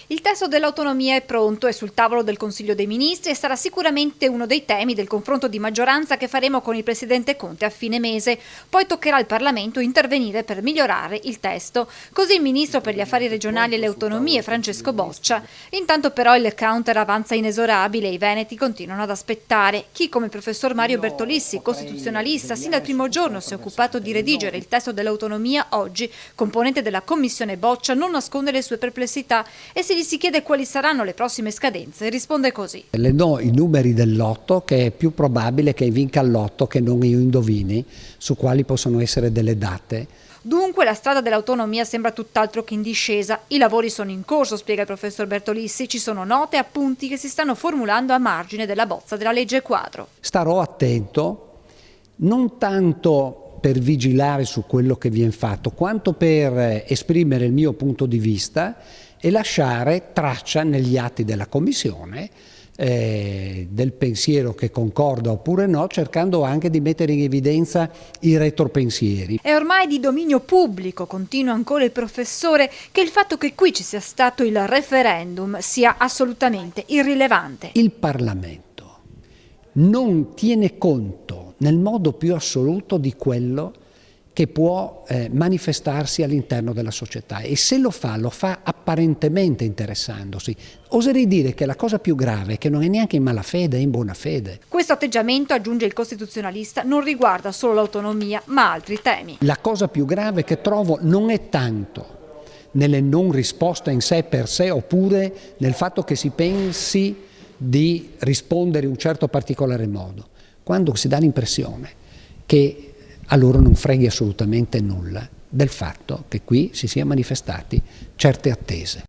Il testo dell'autonomia è pronto, è sul tavolo del Consiglio dei Ministri e sarà sicuramente uno dei temi del confronto di maggioranza che faremo con il Presidente Conte a fine mese. Poi toccherà al Parlamento intervenire per migliorare il testo. Così il Ministro per gli Affari Regionali e le Autonomie, Francesco Boccia. Intanto però il counter avanza inesorabile e i veneti continuano ad aspettare. Chi come il professor Mario Bertolissi, costituzionalista, sin dal primo giorno si è occupato di redigere il testo dell'autonomia, oggi, componente della Commissione Boccia, non nasconde le sue perplessità e se gli si chiede quali saranno le prossime scadenze, risponde così. Le do i numeri del lotto, che è più probabile che vinca il lotto che non io indovini, su quali possono essere delle date. Dunque la strada dell'autonomia sembra tutt'altro che in discesa. I lavori sono in corso, spiega il professor Bertolissi, ci sono note e appunti che si stanno formulando a margine della bozza della legge quadro. Starò attento, non tanto per vigilare su quello che viene fatto, quanto per esprimere il mio punto di vista e lasciare traccia negli atti della Commissione del pensiero che concorda oppure no, cercando anche di mettere in evidenza i retropensieri. È ormai di dominio pubblico, continua ancora il professore, che il fatto che qui ci sia stato il referendum sia assolutamente irrilevante. Il Parlamento non tiene conto nel modo più assoluto di quello che può manifestarsi all'interno della società e se lo fa apparentemente interessandosi. Oserei dire che la cosa più grave è che non è neanche in malafede, è in buona fede. Questo atteggiamento, aggiunge il costituzionalista, non riguarda solo l'autonomia ma altri temi. La cosa più grave che trovo non è tanto nelle non risposte in sé per sé oppure nel fatto che si pensi di rispondere in un certo particolare modo, quando si dà l'impressione che a loro non freghi assolutamente nulla del fatto che qui si siano manifestati certe attese.